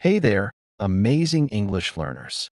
Hey there, amazing English learners.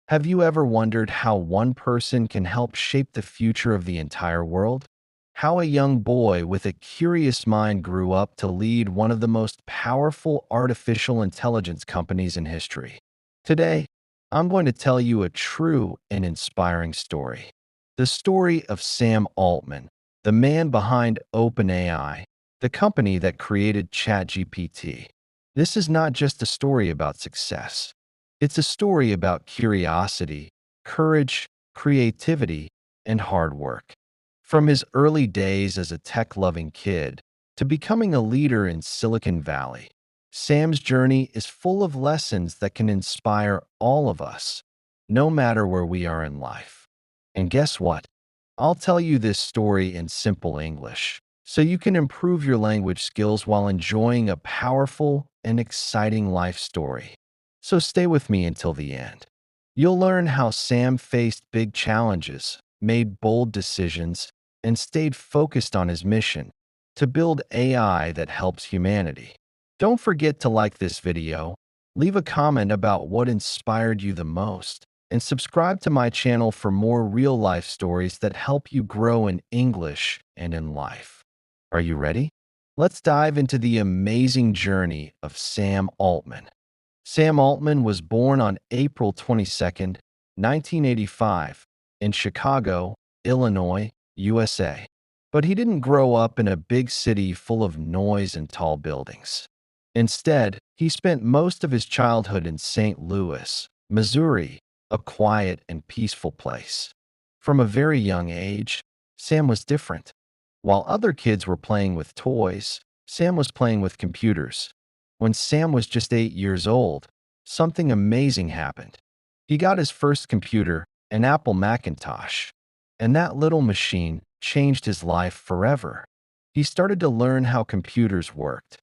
Have you ever wondered how one person can help shape the future of the entire world? How a young boy with a curious mind grew up to lead one of the most powerful artificial intelligence companies in history. Today, I'm going to tell you a true and inspiring story. The story of Sam Altman, the man behind OpenAI, the company that created ChatGPT. This is not just a story about success. It's a story about curiosity, courage, creativity, and hard work. From his early days as a tech-loving kid to becoming a leader in Silicon Valley, Sam's journey is full of lessons that can inspire all of us, no matter where we are in life. And guess what? I'll tell you this story in simple English so you can improve your language skills while enjoying a powerful and exciting life story. So stay with me until the end. You'll learn how Sam faced big challenges, made bold decisions, and stayed focused on his mission to build AI that helps humanity. Don't forget to like this video, leave a comment about what inspired you the most, and subscribe to my channel for more real-life stories that help you grow in English and in life. Are you ready? Let's dive into the amazing journey of Sam Altman. Sam Altman was born on April 22nd, 1985, in Chicago, Illinois, USA. But he didn't grow up in a big city full of noise and tall buildings. Instead, he spent most of his childhood in St. Louis, Missouri, a quiet and peaceful place. From a very young age, Sam was different. While other kids were playing with toys, Sam was playing with computers. When Sam was just 8 years old, something amazing happened. He got his first computer, an Apple Macintosh, and that little machine changed his life forever. He started to learn how computers worked.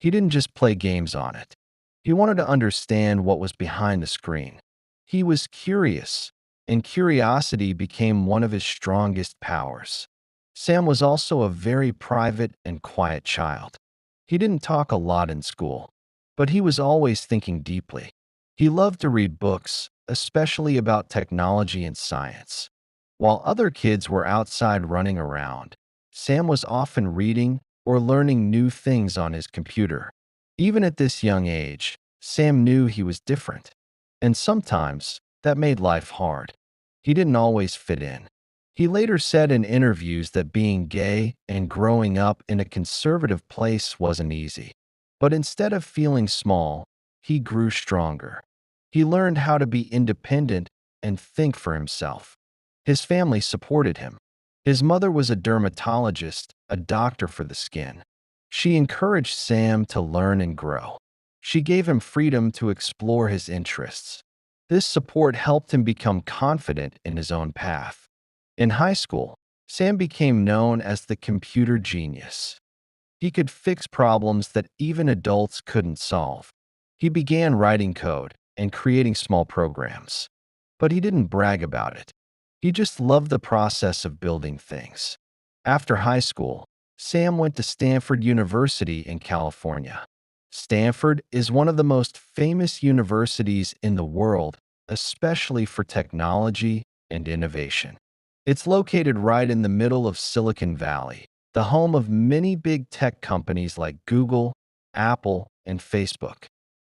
He didn't just play games on it. He wanted to understand what was behind the screen. He was curious, and curiosity became one of his strongest powers. Sam was also a very private and quiet child. He didn't talk a lot in school, but he was always thinking deeply. He loved to read books, especially about technology and science. While other kids were outside running around, Sam was often reading or learning new things on his computer. Even at this young age, Sam knew he was different, and sometimes that made life hard. He didn't always fit in. He later said in interviews that being gay and growing up in a conservative place wasn't easy. But instead of feeling small, he grew stronger. He learned how to be independent and think for himself. His family supported him. His mother was a dermatologist, a doctor for the skin. She encouraged Sam to learn and grow. She gave him freedom to explore his interests. This support helped him become confident in his own path. In high school, Sam became known as the computer genius. He could fix problems that even adults couldn't solve. He began writing code and creating small programs. But he didn't brag about it. He just loved the process of building things. After high school, Sam went to Stanford University in California. Stanford is one of the most famous universities in the world, especially for technology and innovation. It's located right in the middle of Silicon Valley, the home of many big tech companies like Google, Apple, and Facebook.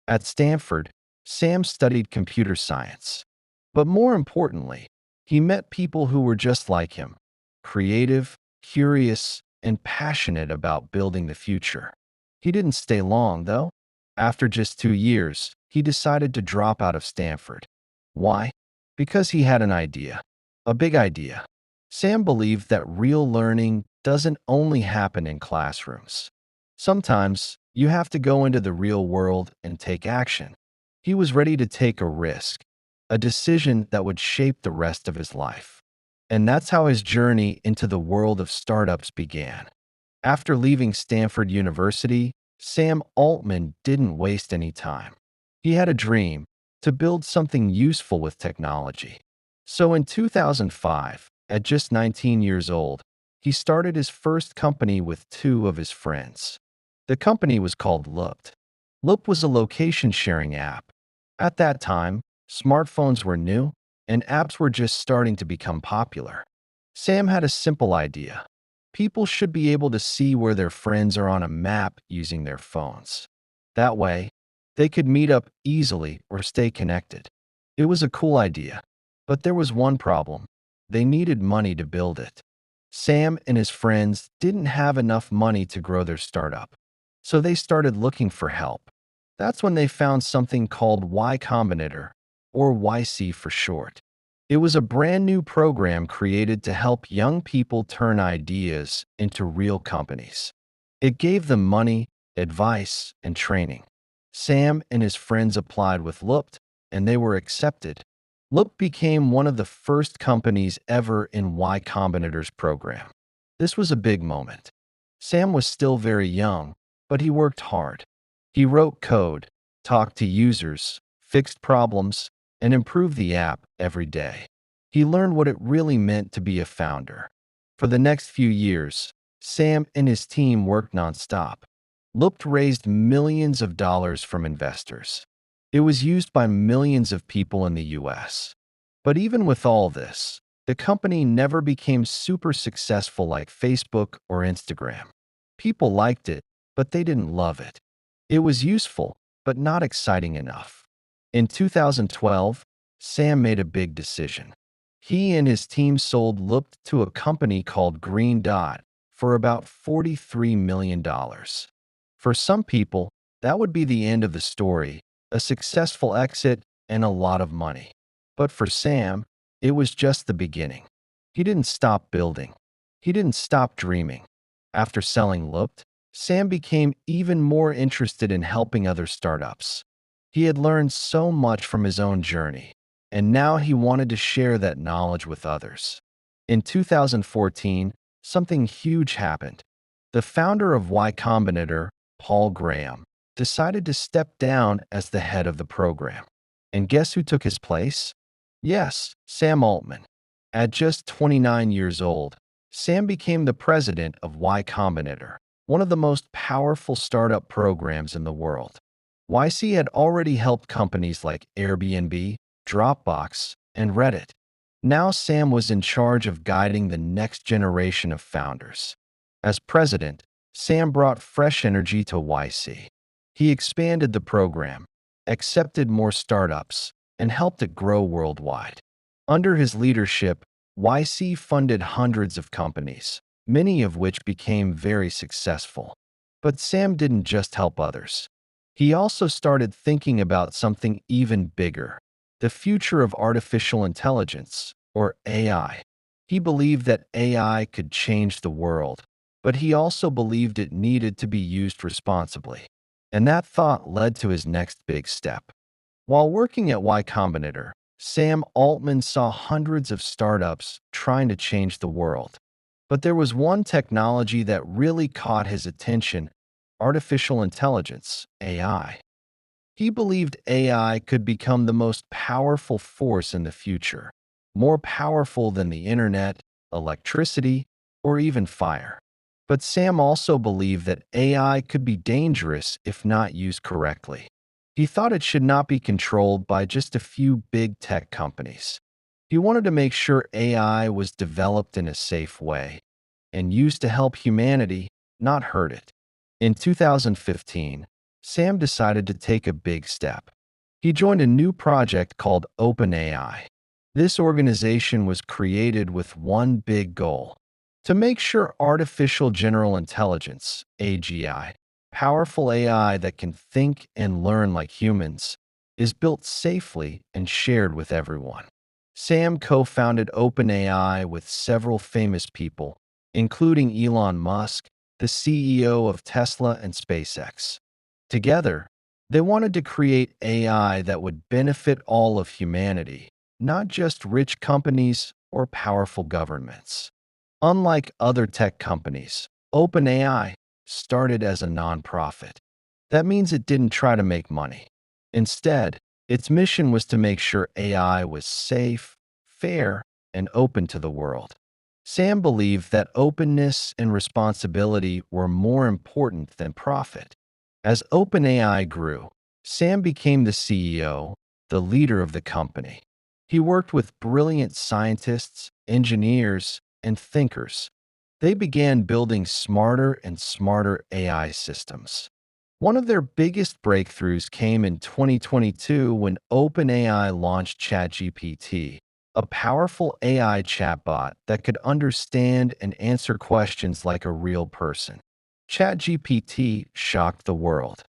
At Stanford, Sam studied computer science. But more importantly, he met people who were just like him, creative, curious, and passionate about building the future. He didn't stay long, though. After just 2 years, he decided to drop out of Stanford. Why? Because he had an idea, a big idea. Sam believed that real learning doesn't only happen in classrooms. Sometimes you have to go into the real world and take action. He was ready to take a risk, a decision that would shape the rest of his life. And that's how his journey into the world of startups began. After leaving Stanford University, Sam Altman didn't waste any time. He had a dream to build something useful with technology. So in 2005, at just 19 years old, he started his first company with two of his friends. The company was called Looked. Loop was a location sharing app. At that time, smartphones were new and apps were just starting to become popular. Sam had a simple idea. People should be able to see where their friends are on a map using their phones. That way, they could meet up easily or stay connected. It was a cool idea, but there was one problem. They needed money to build it. Sam and his friends didn't have enough money to grow their startup, so they started looking for help. That's when they found something called Y Combinator, or YC for short. It was a brand new program created to help young people turn ideas into real companies. It gave them money, advice, and training. Sam and his friends applied with Loopt, and they were accepted. Loop became one of the first companies ever in Y Combinator's program. This was a big moment. Sam was still very young, but he worked hard. He wrote code, talked to users, fixed problems, and improved the app every day. He learned what it really meant to be a founder. For the next few years, Sam and his team worked nonstop. Loop raised millions of dollars from investors. It was used by millions of people in the US. But even with all this, the company never became super successful like Facebook or Instagram. People liked it, but they didn't love it. It was useful, but not exciting enough. In 2012, Sam made a big decision. He and his team sold Loop to a company called Green Dot for about $43 million. For some people, that would be the end of the story, a successful exit, and a lot of money. But for Sam, it was just the beginning. He didn't stop building. He didn't stop dreaming. After selling Loop, Sam became even more interested in helping other startups. He had learned so much from his own journey, and now he wanted to share that knowledge with others. In 2014, something huge happened. The founder of Y Combinator, Paul Graham, decided to step down as the head of the program. And guess who took his place? Yes, Sam Altman. At just 29 years old, Sam became the president of Y Combinator, one of the most powerful startup programs in the world. YC had already helped companies like Airbnb, Dropbox, and Reddit. Now Sam was in charge of guiding the next generation of founders. As president, Sam brought fresh energy to YC. He expanded the program, accepted more startups, and helped it grow worldwide. Under his leadership, YC funded hundreds of companies, many of which became very successful. But Sam didn't just help others. He also started thinking about something even bigger, the future of artificial intelligence, or AI. He believed that AI could change the world, but he also believed it needed to be used responsibly. And that thought led to his next big step. While working at Y Combinator, Sam Altman saw hundreds of startups trying to change the world. But there was one technology that really caught his attention: artificial intelligence, AI. He believed AI could become the most powerful force in the future, more powerful than the internet, electricity, or even fire. But Sam also believed that AI could be dangerous if not used correctly. He thought it should not be controlled by just a few big tech companies. He wanted to make sure AI was developed in a safe way and used to help humanity, not hurt it. In 2015, Sam decided to take a big step. He joined a new project called OpenAI. This organization was created with one big goal: to make sure artificial general intelligence, AGI, powerful AI that can think and learn like humans, is built safely and shared with everyone. Sam co-founded OpenAI with several famous people, including Elon Musk, the CEO of Tesla and SpaceX. Together, they wanted to create AI that would benefit all of humanity, not just rich companies or powerful governments. Unlike other tech companies, OpenAI started as a nonprofit. That means it didn't try to make money. Instead, its mission was to make sure AI was safe, fair, and open to the world. Sam believed that openness and responsibility were more important than profit. As OpenAI grew, Sam became the CEO, the leader of the company. He worked with brilliant scientists, engineers, and thinkers. They began building smarter and smarter AI systems. One of their biggest breakthroughs came in 2022 when OpenAI launched ChatGPT, a powerful AI chatbot that could understand and answer questions like a real person. ChatGPT shocked the world.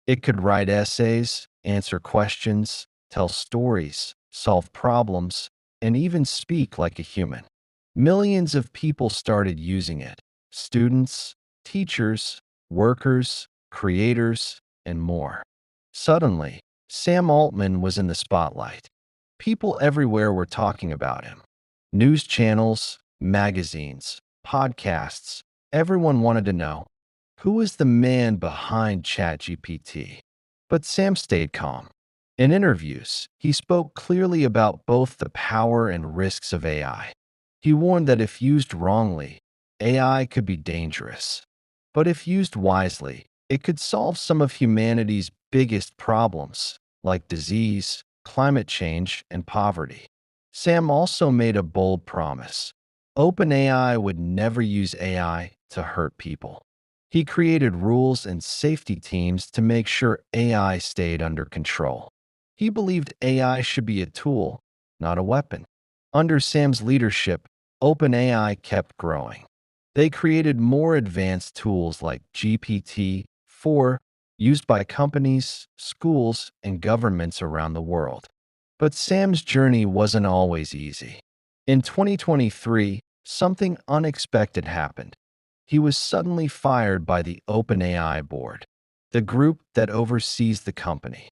It could write essays, answer questions, tell stories, solve problems, and even speak like a human. Millions of people started using it: students, teachers, workers, creators, and more. Suddenly, Sam Altman was in the spotlight. People everywhere were talking about him. News channels, magazines, podcasts, everyone wanted to know, who is the man behind ChatGPT? But Sam stayed calm. In interviews, he spoke clearly about both the power and risks of AI. He warned that if used wrongly, AI could be dangerous. But if used wisely, it could solve some of humanity's biggest problems, like disease, climate change, and poverty. Sam also made a bold promise: OpenAI would never use AI to hurt people. He created rules and safety teams to make sure AI stayed under control. He believed AI should be a tool, not a weapon. Under Sam's leadership, OpenAI kept growing. They created more advanced tools like GPT-4, used by companies, schools, and governments around the world. But Sam's journey wasn't always easy. In 2023, something unexpected happened. He was suddenly fired by the OpenAI board, the group that oversees the company.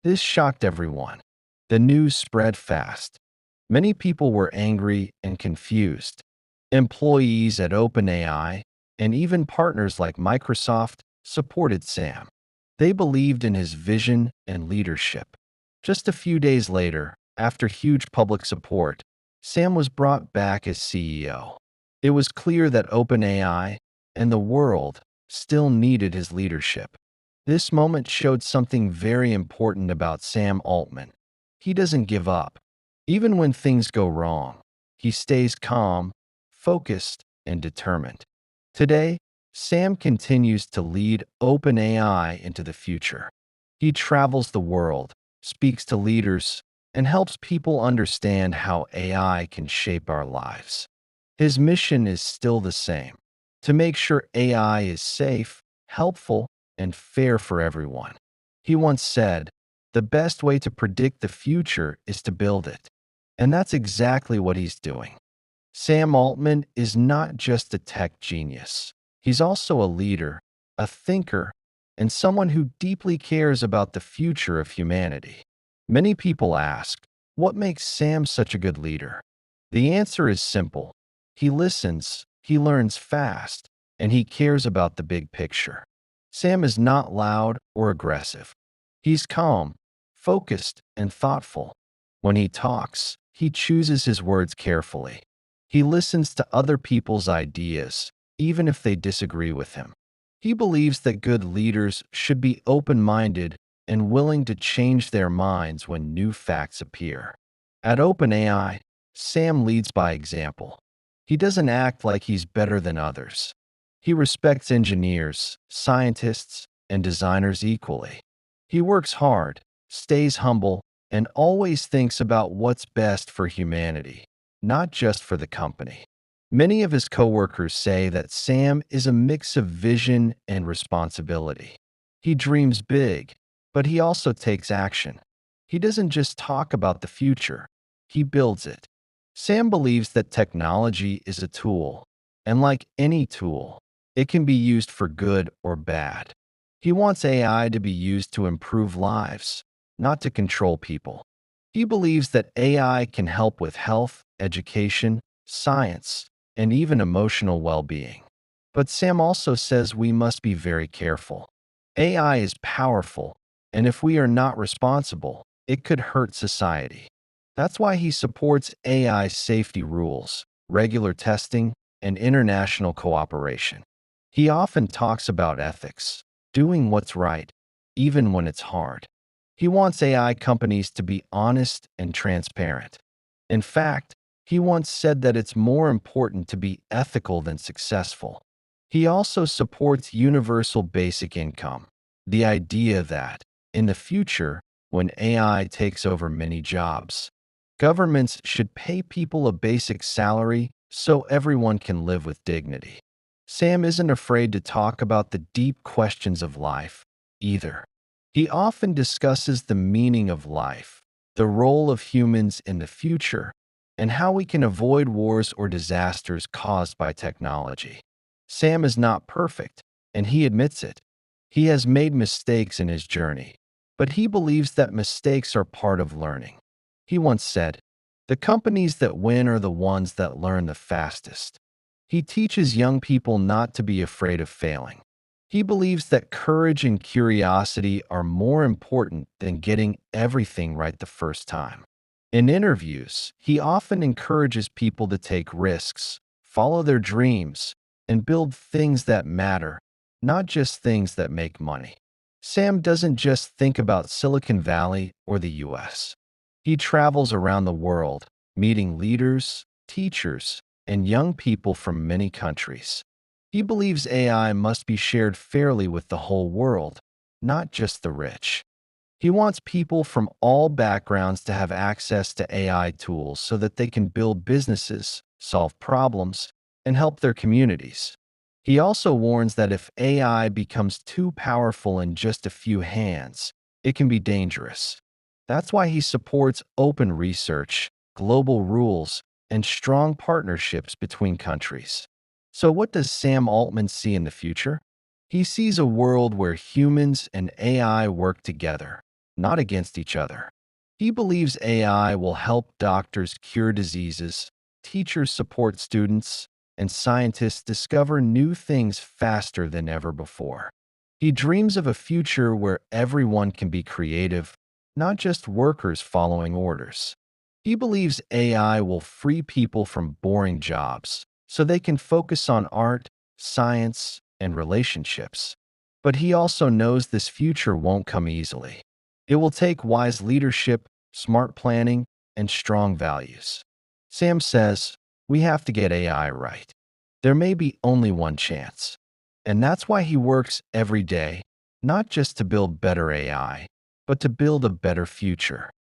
This shocked everyone. The news spread fast. Many people were angry and confused. Employees at OpenAI and even partners like Microsoft supported Sam. They believed in his vision and leadership. Just a few days later, after huge public support, Sam was brought back as CEO. It was clear that OpenAI and the world still needed his leadership. This moment showed something very important about Sam Altman. He doesn't give up. Even when things go wrong, he stays calm, focused, and determined. Today, Sam continues to lead OpenAI into the future. He travels the world, speaks to leaders, and helps people understand how AI can shape our lives. His mission is still the same: to make sure AI is safe, helpful, and fair for everyone. He once said, "The best way to predict the future is to build it." And that's exactly what he's doing. Sam Altman is not just a tech genius. He's also a leader, a thinker, and someone who deeply cares about the future of humanity. Many people ask, what makes Sam such a good leader? The answer is simple. He listens, he learns fast, and he cares about the big picture. Sam is not loud or aggressive. He's calm, focused, and thoughtful. When he talks, he chooses his words carefully. He listens to other people's ideas, even if they disagree with him. He believes that good leaders should be open-minded and willing to change their minds when new facts appear. At OpenAI, Sam leads by example. He doesn't act like he's better than others. He respects engineers, scientists, and designers equally. He works hard, stays humble, and always thinks about what's best for humanity, not just for the company. Many of his coworkers say that Sam is a mix of vision and responsibility. He dreams big, but he also takes action. He doesn't just talk about the future, he builds it. Sam believes that technology is a tool, and like any tool, it can be used for good or bad. He wants AI to be used to improve lives, not to control people. He believes that AI can help with health, education, science, and even emotional well-being. But Sam also says we must be very careful. AI is powerful, and if we are not responsible, it could hurt society. That's why he supports AI safety rules, regular testing, and international cooperation. He often talks about ethics. doing what's right, even when it's hard. He wants AI companies to be honest and transparent. In fact, he once said that it's more important to be ethical than successful. He also supports universal basic income, the idea that, in the future, when AI takes over many jobs, governments should pay people a basic salary so everyone can live with dignity. Sam isn't afraid to talk about the deep questions of life, either. He often discusses the meaning of life, the role of humans in the future, and how we can avoid wars or disasters caused by technology. Sam is not perfect, and he admits it. He has made mistakes in his journey, but he believes that mistakes are part of learning. He once said, "The companies that win are the ones that learn the fastest." He teaches young people not to be afraid of failing. He believes that courage and curiosity are more important than getting everything right the first time. In interviews, he often encourages people to take risks, follow their dreams, and build things that matter, not just things that make money. Sam doesn't just think about Silicon Valley or the US. He travels around the world, meeting leaders, teachers, and young people from many countries. He believes AI must be shared fairly with the whole world, not just the rich. He wants people from all backgrounds to have access to AI tools so that they can build businesses, solve problems, and help their communities. He also warns that if AI becomes too powerful in just a few hands, it can be dangerous. That's why he supports open research, global rules, and strong partnerships between countries. So, what does Sam Altman see in the future? He sees a world where humans and AI work together, not against each other. He believes AI will help doctors cure diseases, teachers support students, and scientists discover new things faster than ever before. He dreams of a future where everyone can be creative, not just workers following orders. He believes AI will free people from boring jobs so they can focus on art, science, and relationships. But he also knows this future won't come easily. It will take wise leadership, smart planning, and strong values. Sam says, we have to get AI right. There may be only one chance. And that's why he works every day, not just to build better AI, but to build a better future.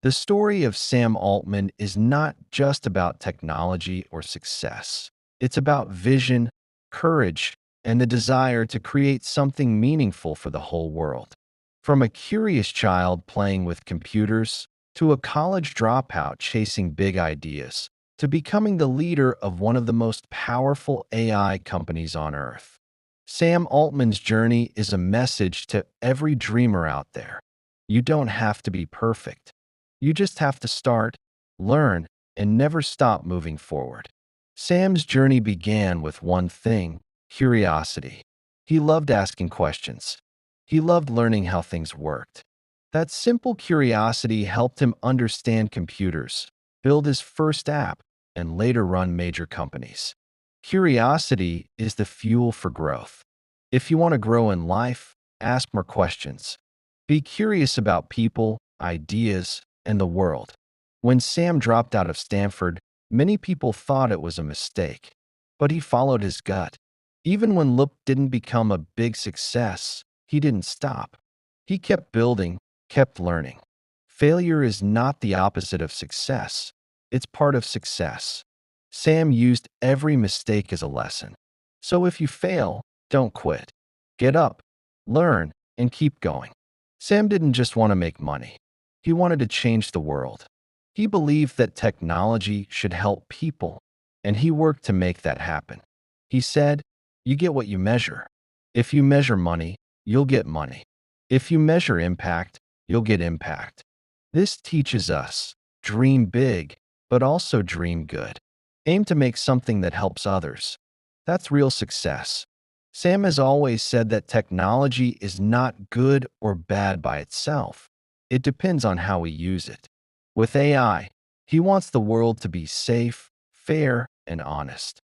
The story of Sam Altman is not just about technology or success. It's about vision, courage, and the desire to create something meaningful for the whole world. From a curious child playing with computers, to a college dropout chasing big ideas, to becoming the leader of one of the most powerful AI companies on Earth. Sam Altman's journey is a message to every dreamer out there. You don't have to be perfect. You just have to start, learn, and never stop moving forward. Sam's journey began with one thing: curiosity. He loved asking questions. He loved learning how things worked. That simple curiosity helped him understand computers, build his first app, and later run major companies. Curiosity is the fuel for growth. If you want to grow in life, ask more questions. Be curious about people, ideas, and the world. When Sam dropped out of Stanford, many people thought it was a mistake, but he followed his gut. Even when Loop didn't become a big success, he didn't stop. He kept building, kept learning. Failure is not the opposite of success. It's part of success. Sam used every mistake as a lesson. So if you fail, don't quit. Get up, learn, and keep going. Sam didn't just want to make money. He wanted to change the world. He believed that technology should help people, and he worked to make that happen. He said, "You get what you measure. If you measure money, you'll get money. If you measure impact, you'll get impact." This teaches us, dream big, but also dream good. Aim to make something that helps others. That's real success. Sam has always said that technology is not good or bad by itself. It depends on how we use it. With AI, he wants the world to be safe, fair, and honest.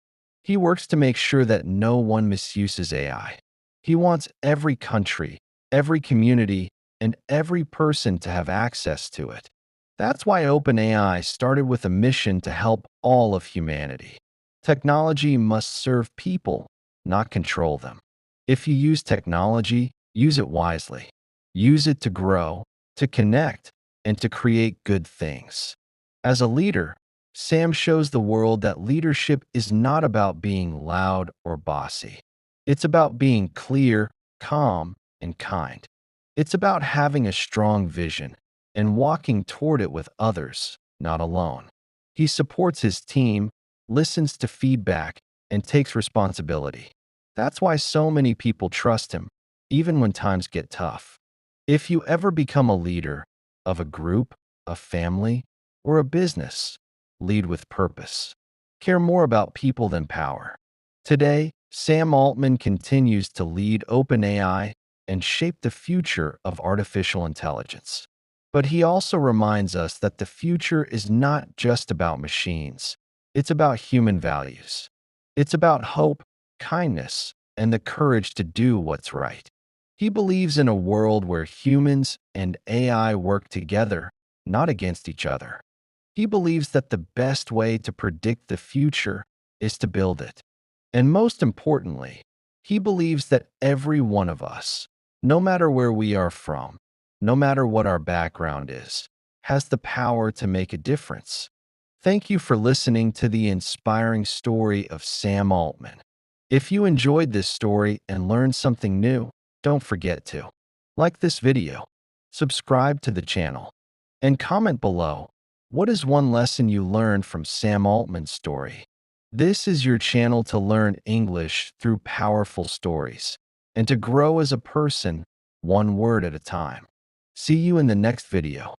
He works to make sure that no one misuses AI. He wants every country, every community, and every person to have access to it. That's why OpenAI started with a mission to help all of humanity. Technology must serve people, not control them. If you use technology, use it wisely. Use it to grow, to connect, and to create good things. As a leader, Sam shows the world that leadership is not about being loud or bossy. It's about being clear, calm, and kind. It's about having a strong vision and walking toward it with others, not alone. He supports his team, listens to feedback, and takes responsibility. That's why so many people trust him, even when times get tough. If you ever become a leader of a group, a family, or a business, lead with purpose. Care more about people than power. Today, Sam Altman continues to lead OpenAI and shape the future of artificial intelligence. But he also reminds us that the future is not just about machines. It's about human values. It's about hope, kindness, and the courage to do what's right. He believes in a world where humans and AI work together, not against each other. He believes that the best way to predict the future is to build it. And most importantly, he believes that every one of us, no matter where we are from, no matter what our background is, has the power to make a difference. Thank you for listening to the inspiring story of Sam Altman. If you enjoyed this story and learned something new, don't forget to like this video, subscribe to the channel, and comment below. What is one lesson you learned from Sam Altman's story? This is your channel to learn English through powerful stories and to grow as a person, one word at a time. See you in the next video.